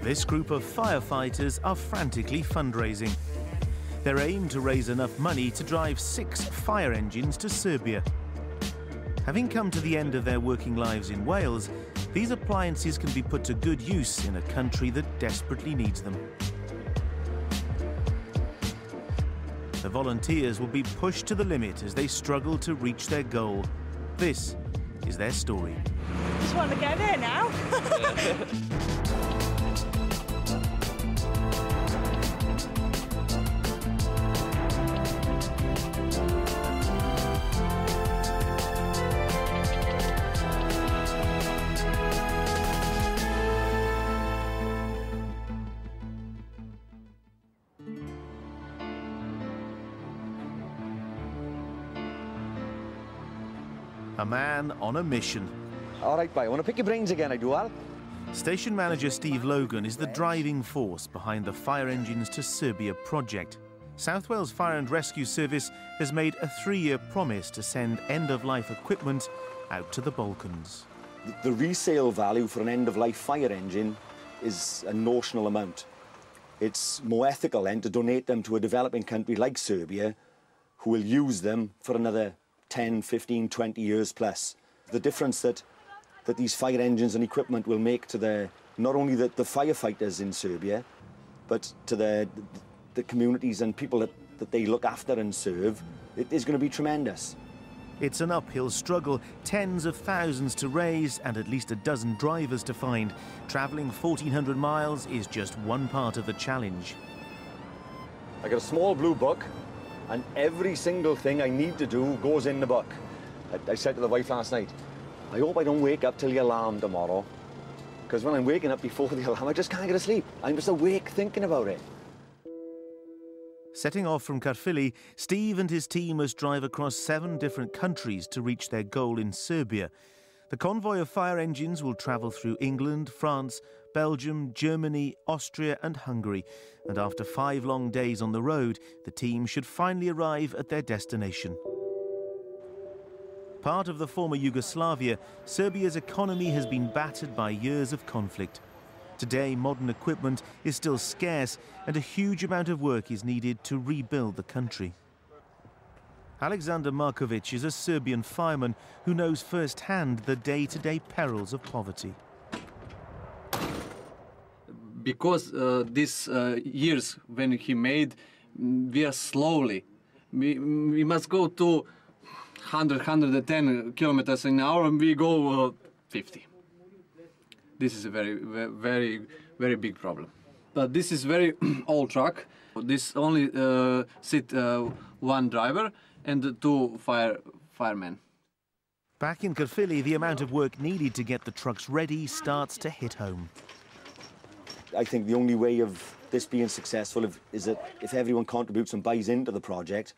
This group of firefighters are frantically fundraising. Their aim to raise enough money to drive 6 fire engines to Serbia. Having come to the end of their working lives in Wales, these appliances can be put to good use in a country that desperately needs them. The volunteers will be pushed to the limit as they struggle to reach their goal. This is their story. Just want to get there now. A man on a mission. All right, bye. I want to pick your brains again, I do, Al. Station manager Steve Logan is the driving force behind the Fire Engines to Serbia project. South Wales Fire and Rescue Service has made a 3-year promise to send end-of-life equipment out to the Balkans. The resale value for an end-of-life fire engine is a notional amount. It's more ethical then to donate them to a developing country like Serbia, who will use them for another 10, 15, 20 years plus. The difference that these fire engines and equipment will make to not only the firefighters in Serbia, but to the communities and people that they look after and serve, it is going to be tremendous. It's an uphill struggle, tens of thousands to raise and at least a dozen drivers to find. Travelling 1,400 miles is just one part of the challenge. I got a small blue book, and every single thing I need to do goes in the book. I said to the wife last night, I hope I don't wake up till the alarm tomorrow, because when I'm waking up before the alarm, I just can't get to sleep. I'm just awake thinking about it. Setting off from Caerphilly, Steve and his team must drive across 7 different countries to reach their goal in Serbia. The convoy of fire engines will travel through England, France, Belgium, Germany, Austria and Hungary. And after 5 long days on the road, the team should finally arrive at their destination. Part of the former Yugoslavia, Serbia's economy has been battered by years of conflict. Today, modern equipment is still scarce and a huge amount of work is needed to rebuild the country. Alexander Markovic is a Serbian fireman who knows firsthand the day-to-day perils of poverty. Because these years when he made, we are slowly. We must go to 100, 110 kilometers an hour and we go 50. This is a very big problem. But this is very old truck. This only sit 1 driver and 2 firemen. Back in Caerphilly, the amount of work needed to get the trucks ready starts to hit home. I think the only way of this being successful is that if everyone contributes and buys into the project,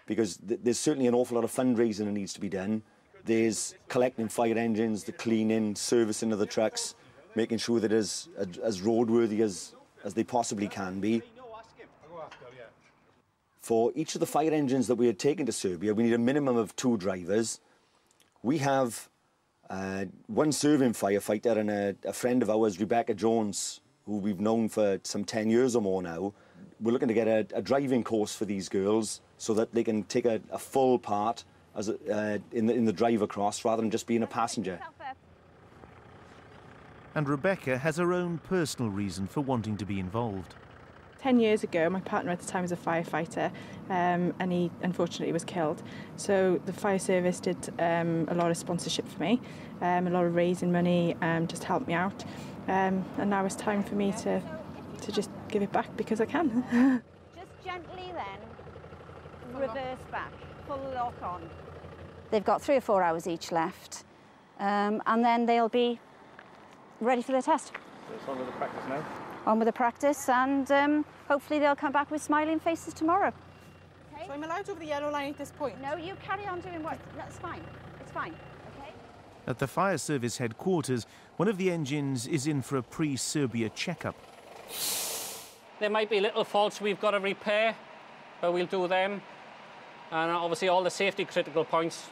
because there's certainly an awful lot of fundraising that needs to be done. There's collecting fire engines, the cleaning, servicing of the trucks, making sure that it's as roadworthy as they possibly can be. For each of the fire engines that we are taking to Serbia, we need a minimum of 2 drivers. We have 1 serving firefighter and a friend of ours, Rebecca Jones, who we've known for some 10 years or more now. We're looking to get a driving course for these girls so that they can take a full part as in the drive across rather than just being a passenger. And Rebecca has her own personal reason for wanting to be involved. 10 years ago, my partner at the time was a firefighter, and he unfortunately was killed. So the fire service did a lot of sponsorship for me, a lot of raising money, just helped me out. And now it's time for me to just give it back because I can. Just gently then, reverse back, full lock on. They've got 3 or 4 hours each left, and then they'll be ready for their test. So it's on with the practice now? On with the practice, and hopefully they'll come back with smiling faces tomorrow. Okay. So I'm allowed over the yellow line at this point? No, you carry on doing what? That's fine. It's fine. Okay. At the fire service headquarters, one of the engines is in for a pre-Serbia checkup. There might be little faults we've got to repair, but we'll do them. And obviously all the safety critical points,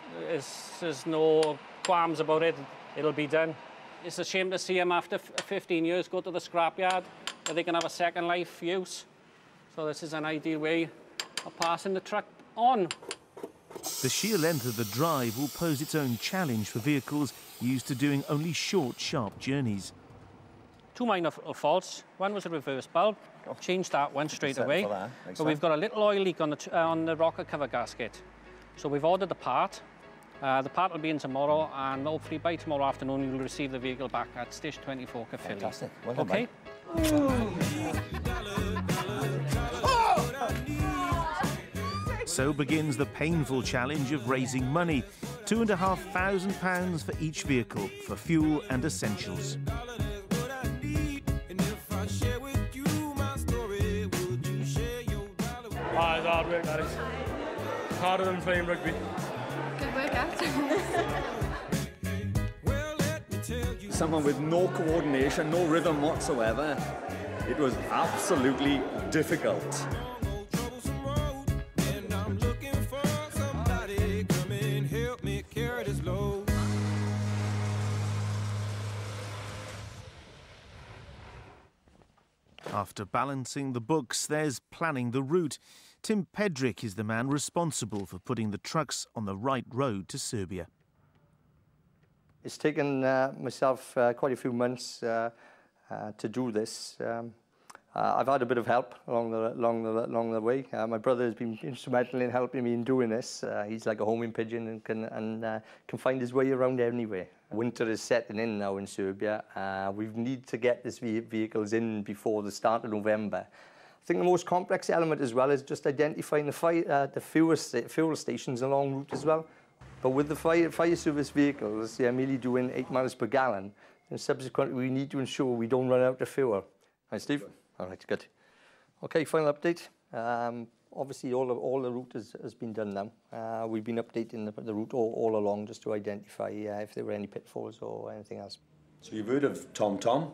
there's no qualms about it. It'll be done. It's a shame to see them after 15 years go to the scrapyard where they can have a second life use. So this is an ideal way of passing the truck on. The sheer length of the drive will pose its own challenge for vehicles used to doing only short, sharp journeys. Two minor faults. One was a reverse bulb. Changed that one straight away. But we've got a little oil leak on the rocker cover gasket. So we've ordered the part. The part will be in tomorrow, and hopefully by tomorrow afternoon you'll receive the vehicle back at Station 24 Caerphilly. Fantastic. Well done, okay? So begins the painful challenge of raising money. £2,500 for each vehicle for fuel and essentials. It's hard work, that is. Harder than playing rugby. Good workout. Someone with no coordination, no rhythm whatsoever. It was absolutely difficult. After balancing the books, there's planning the route. Tim Pedrick is the man responsible for putting the trucks on the right road to Serbia. It's taken myself quite a few months to do this. I've had a bit of help along the way. My brother has been instrumental in helping me in doing this. He's like a homing pigeon and can find his way around anywhere. Winter is setting in now in Serbia. We need to get these vehicles in before the start of November. I think the most complex element as well is just identifying the fuel stations along route as well. But with the fire service vehicles, they're merely doing 8 miles per gallon, and subsequently we need to ensure we don't run out of fuel. Hi, Steve. All right, good. Okay, final update. Obviously, all the route has been done now. We've been updating the route all along just to identify if there were any pitfalls or anything else. So you've heard of Tom Tom.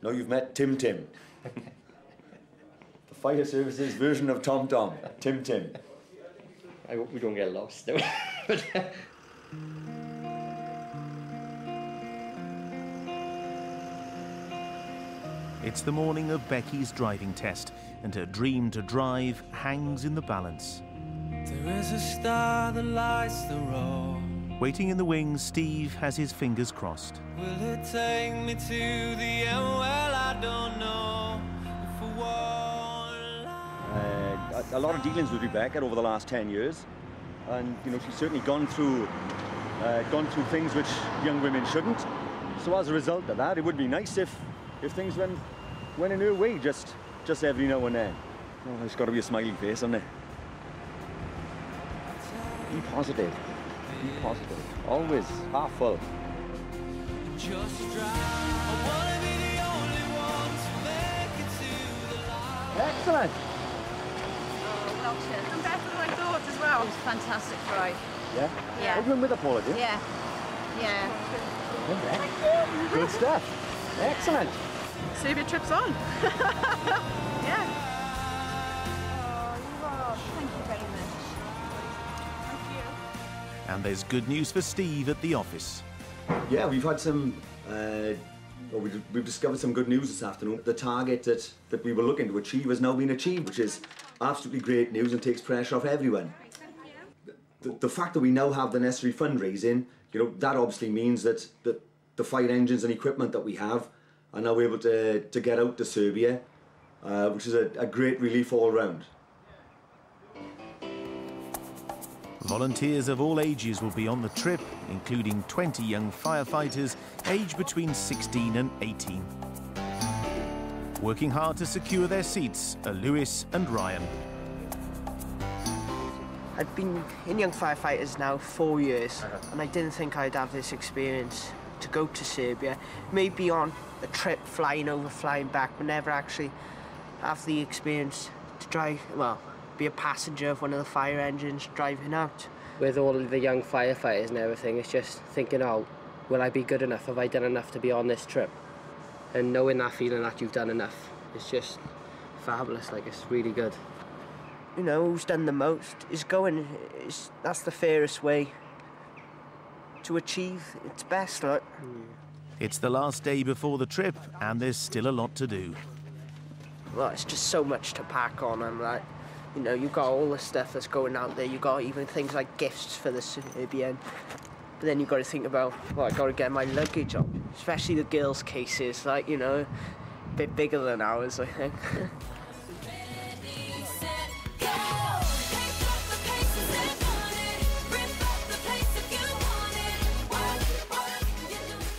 Now you've met Tim Tim. The fire services version of Tom Tom, Tim Tim. I hope we don't get lost. It's the morning of Becky's driving test, and her dream to drive hangs in the balance. There is a star that lights the road. Waiting in the wings, Steve has his fingers crossed. Will it take me to the end? Well, I don't know. If I won't lie. A lot of dealings with Rebecca over the last 10 years, and you know she's certainly gone through things which young women shouldn't. So as a result of that, it would be nice if things went in her way just every now and then. Oh, there's got to be a smiling face, hasn't there? Be positive. Be positive. Always half full. Just drive. I wanna be the only one to make it to the light. Excellent. Oh, well done. And better than I thought as well. It was fantastic ride. Yeah? Yeah. Oh, you went with her, Paula, did you? Yeah. Yeah. Okay. Good stuff. Excellent. Serbia trip's on. Yeah. Oh, you are. Thank you very much. And there's good news for Steve at the office. Yeah, we've had some. We've discovered some good news this afternoon. The target that we were looking to achieve has now been achieved, which is absolutely great news and takes pressure off everyone. The fact that we now have the necessary fundraising, you know, that obviously means that the fire engines and equipment that we have are now able to get out to Serbia, which is a great relief all round. Volunteers of all ages will be on the trip, including 20 young firefighters aged between 16 and 18. Working hard to secure their seats are Lewis and Ryan. I've been in Young Firefighters now 4 years, and I didn't think I'd have this experience to go to Serbia, maybe on a trip flying over, flying back, but never actually have the experience to drive, well, be a passenger of one of the fire engines driving out. With all of the young firefighters and everything, it's just thinking, oh, will I be good enough? Have I done enough to be on this trip? And knowing that feeling that you've done enough, it's just fabulous, like, it's really good. You know, who's done the most is going. That's the fairest way to achieve its best, like. It's the last day before the trip, and there's still a lot to do. Well, it's just so much to pack on, and like, you know, you've got all the stuff that's going out there. You've got even things like gifts for the Serbian. But then you've got to think about, well, I've got to get my luggage on, especially the girls' cases, like, you know, a bit bigger than ours, I think.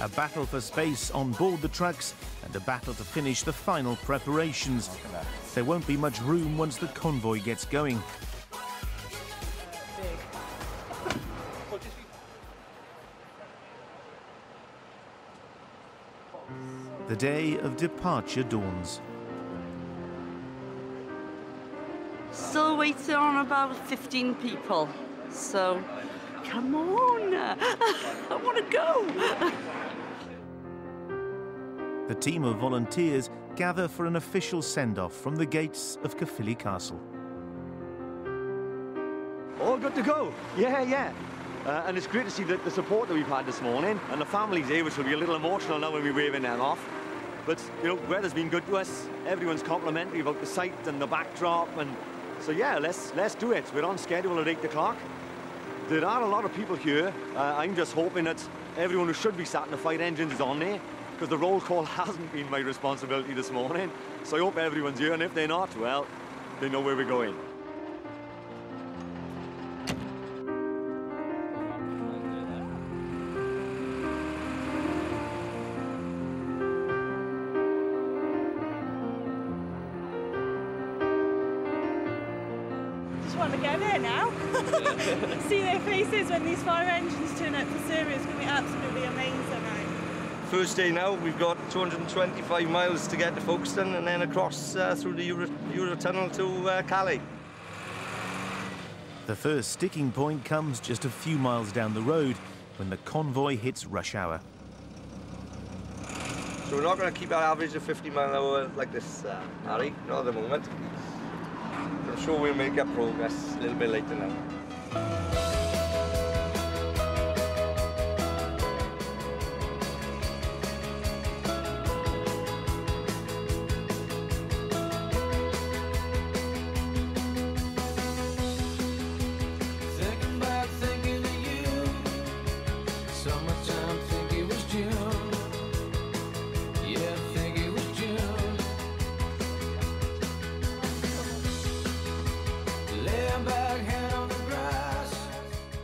A battle for space on board the trucks and a battle to finish the final preparations. There won't be much room once the convoy gets going. The day of departure dawns. Still waiting on about 15 people, so come on, I want to go. The team of volunteers gather for an official send-off from the gates of Caerphilly Castle. All good to go. Yeah. And it's great to see the support that we've had this morning, and the families here, which will be a little emotional now when we're waving them off. But, you know, weather's been good to us. Everyone's complimentary about the site and the backdrop, and so yeah, let's do it. We're on schedule at 8 o'clock. There are a lot of people here. I'm just hoping that everyone who should be sat in the fire engines is on there, because the roll call hasn't been my responsibility this morning. So I hope everyone's here, and if they're not, well, they know where we're going. Just want to get there now. See their faces when these fire engines turn up for Serbia. It's going to be absolutely amazing. First day now, we've got 225 miles to get to Folkestone and then across through the Eurotunnel to Calais. The first sticking point comes just a few miles down the road when the convoy hits rush hour. So we're not going to keep our average of 50 mile an hour like this, Harry, not at the moment. I'm sure we'll make up progress a little bit later now.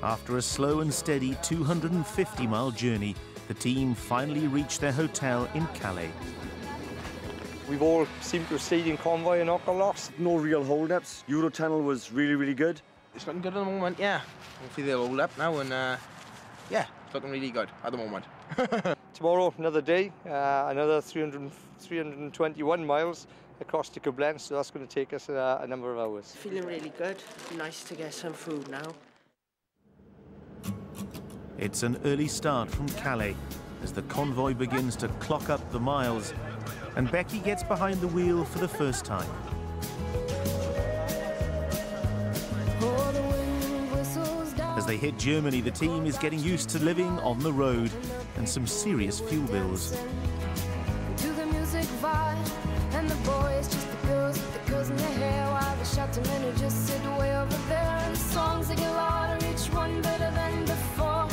After a slow and steady 250-mile journey, the team finally reached their hotel in Calais. We've all seemed to have stayed in convoy and not got lost. No real hold-ups. Eurotunnel was really good. It's looking good at the moment, yeah. Hopefully they'll hold up now, and yeah, it's looking really good at the moment. Tomorrow, another day, another 321 miles across to Koblenz, so that's going to take us a number of hours. Feeling really good. Nice to get some food now. It's an early start from Calais as the convoy begins to clock up the miles, and Becky gets behind the wheel for the first time. As they hit Germany, the team is getting used to living on the road and some serious fuel bills. To the music vibe, and the boys, just the girls in their hair, while the shouting men who just sit way over there, and the songs they get louder, each one better than before.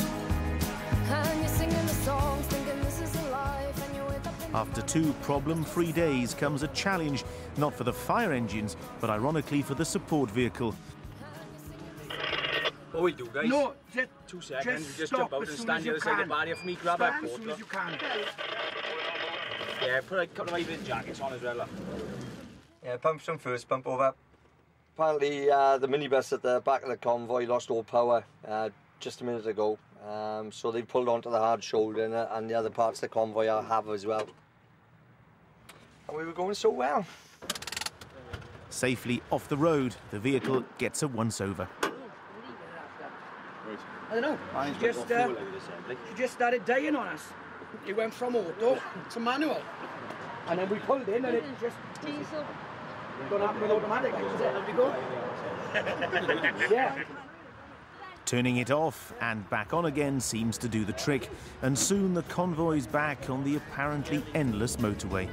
And you're singing the songs, thinking this is a life, and you wake up in After 2 problem-free days comes a challenge, not for the fire engines, but ironically for the support vehicle. What we do, guys? No, 2 seconds. just Just stop jump out as and soon stand as the you other side of can. the barrier for me, grab our Stand as soon portal. as you can. Yeah, put a couple of Ivan jackets on as well. Look. Yeah, pump some first, pump over. Apparently the minibus at the back of the convoy lost all power just a minute ago. So they pulled onto the hard shoulder, and the other parts of the convoy have as well. And we were going so well. Safely off the road, the vehicle gets a once-over. I don't know. She just started dying on us. It went from auto to manual. And then we pulled in and it just... Diesel. Don't happen with automatic, like you said. There we go. Yeah. Turning it off and back on again seems to do the trick, and soon the convoy's back on the apparently endless motorway.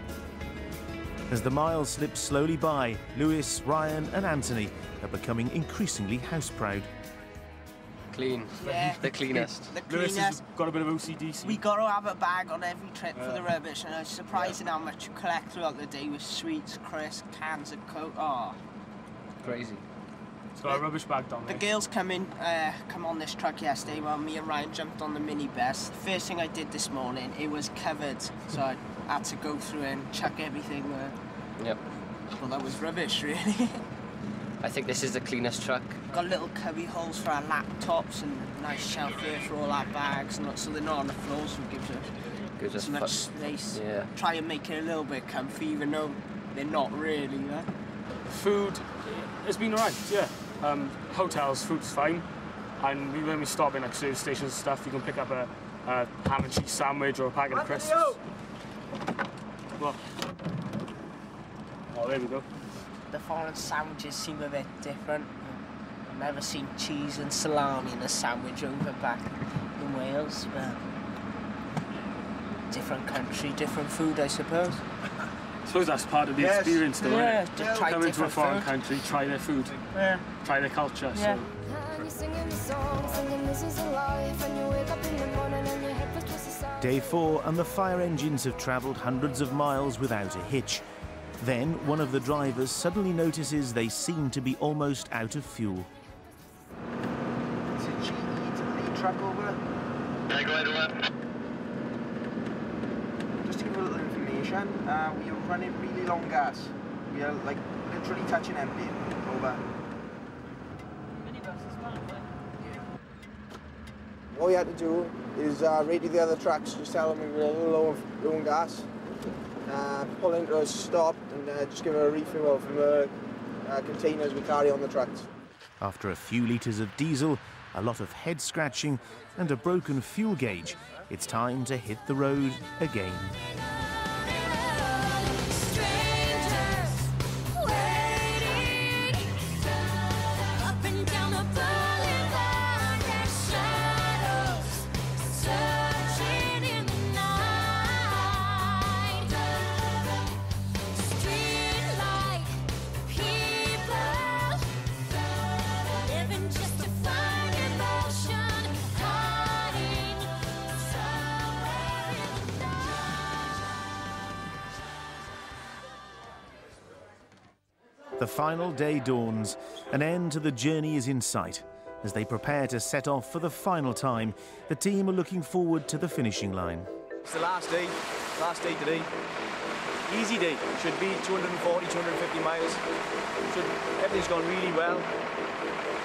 As the miles slip slowly by, Lewis, Ryan and Anthony are becoming increasingly house-proud. Clean. Yeah. The cleanest. The cleanest. Lewis has got a bit of OCD. We got to have a bag on every trip for the rubbish, and it's surprising how much you collect throughout the day with sweets, crisps, cans of Coke. Oh. Crazy. It's got a rubbish bag down there. The girls come on this truck yesterday while me and Ryan jumped on the minibus. The first thing I did this morning, it was covered, so I had to go through and chuck everything. Yep. Well, that was rubbish, really. I think this is the cleanest truck. Got little cubby holes for our laptops and a nice shelf here for all our bags, so they're not on the floor, so it gives us much space. Yeah. Try and make it a little bit comfy, even though they're not really. Food has been alright, yeah. Hotels, food's fine. And when we stop in like service stations and stuff, you can pick up a ham and cheese sandwich or a packet of crisps. What? Oh, there we go. The foreign sandwiches seem a bit different. I've never seen cheese and salami in a sandwich over back in Wales, but different country, different food, I suppose. I suppose that's part of the experience, though, yeah, isn't it? just try Come into a foreign food. country, try their food, try their culture. Yeah. Day 4 and the fire engines have travelled hundreds of miles without a hitch. Then one of the drivers suddenly notices they seem to be almost out of fuel. It's a GE to lead truck over. Yeah, go ahead, over. Just to give you a little information, we are running really long gas. We are like literally touching empty. Over. All we had to do is radio the other trucks, just tell them we were a little low on gas. Pull into a stop and just give her a refill from the containers we carry on the trucks. After a few litres of diesel, a lot of head scratching and a broken fuel gauge, it's time to hit the road again. The final day dawns. An end to the journey is in sight. As they prepare to set off for the final time, the team are looking forward to the finishing line. It's the last day today. Easy day. Should be 240, 250 miles. Everything's gone really well.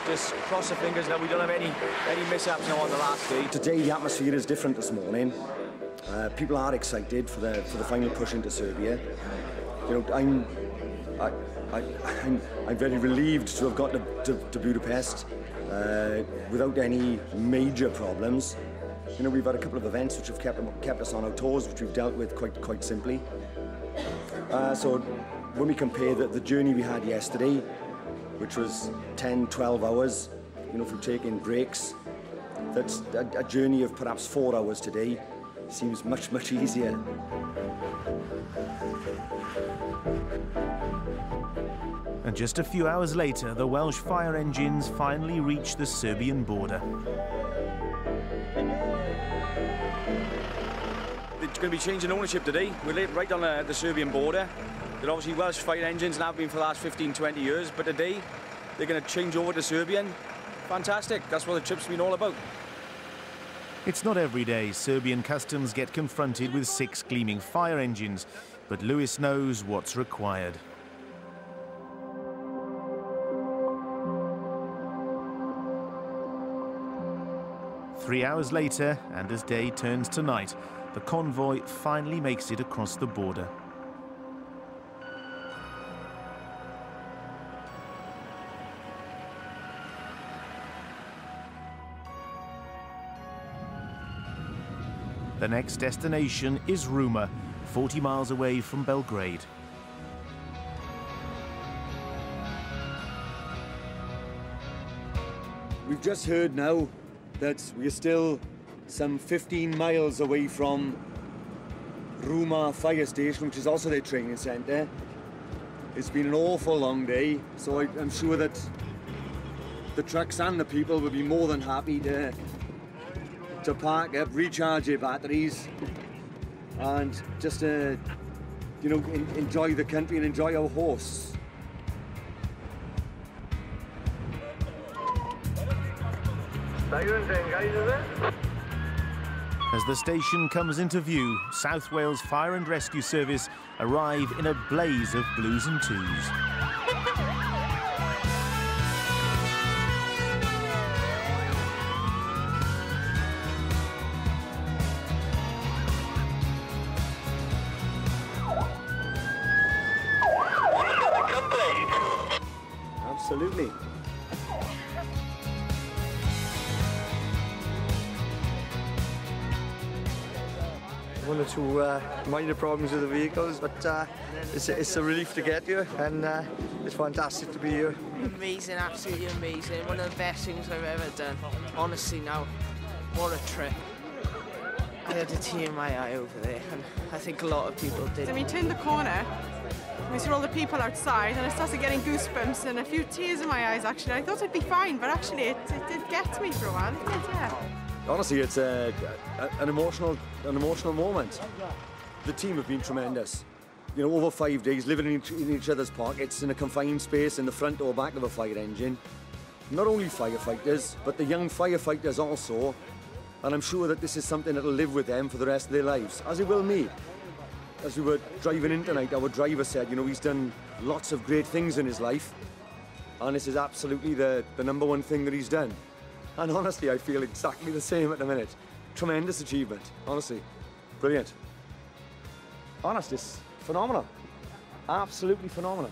Just cross the fingers now we don't have any mishaps now on the last day. Today the atmosphere is different this morning. People are excited for the final push into Serbia. You know, I'm very relieved to have got to Budapest without any major problems. You know, we've had a couple of events which have kept us on our toes, which we've dealt with quite simply. So when we compare the journey we had yesterday, which was 10, 12 hours, you know, from taking breaks, that's a journey of perhaps 4 hours today seems much easier. And just a few hours later, the Welsh fire engines finally reach the Serbian border. It's going to be changing ownership today. We're right on the Serbian border. They're obviously Welsh fire engines and have been for the last 15, 20 years, but today they're going to change over to Serbian. Fantastic. That's what the trip's been all about. It's not every day Serbian customs get confronted with 6 gleaming fire engines, but Lewis knows what's required. Three hours later, and as day turns to night, the convoy finally makes it across the border. The next destination is Ruma, 40 miles away from Belgrade. We've just heard now that we're still some 15 miles away from Ruma Fire Station, which is also their training centre. It's been an awful long day, so I'm sure that the trucks and the people will be more than happy to park up, recharge their batteries, and just you know, enjoy the country and enjoy our horse. As the station comes into view, South Wales Fire and Rescue Service arrive in a blaze of blues and twos. Absolutely. One or two minor problems with the vehicles, but it's a relief to get here, and it's fantastic to be here. Amazing, absolutely amazing. One of the best things I've ever done. Honestly now, what a trip. I had a tear in my eye over there, and I think a lot of people did. So we turned the corner, we saw all the people outside, and I started getting goosebumps and a few tears in my eyes, actually. I thought I'd be fine, but actually it did get to me for a while, didn't it? Yeah. Honestly, it's an emotional moment. The team have been tremendous. You know, over 5 days, living in each other's pockets in a confined space in the front or back of a fire engine. Not only firefighters, but the young firefighters also. And I'm sure that this is something that will live with them for the rest of their lives, as it will me. As we were driving in tonight, our driver said, you know, he's done lots of great things in his life, and this is absolutely the number one thing that he's done. And honestly, I feel exactly the same at the minute. Tremendous achievement, honestly. Brilliant. Honest, it's phenomenal. Absolutely phenomenal.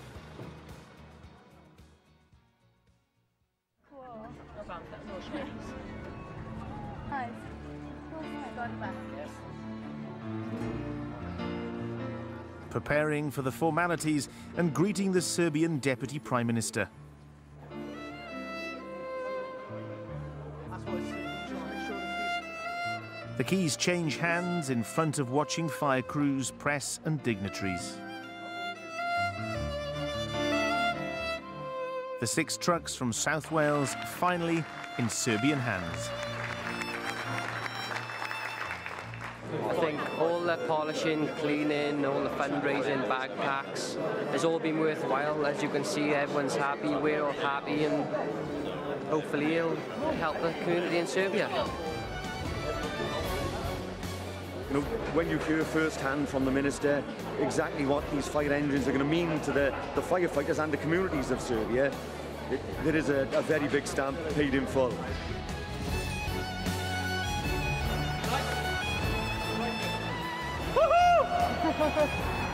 Preparing for the formalities and greeting the Serbian Deputy Prime Minister. The keys change hands in front of watching fire crews, press and dignitaries. The 6 trucks from South Wales finally in Serbian hands. I think all the polishing, cleaning, all the fundraising, backpacks has all been worthwhile. As you can see, everyone's happy, we're all happy, and hopefully it'll help the community in Serbia. You know, when you hear firsthand from the Minister exactly what these fire engines are going to mean to the firefighters and the communities of Serbia, there is a very big stamp paid in full. Woohoo!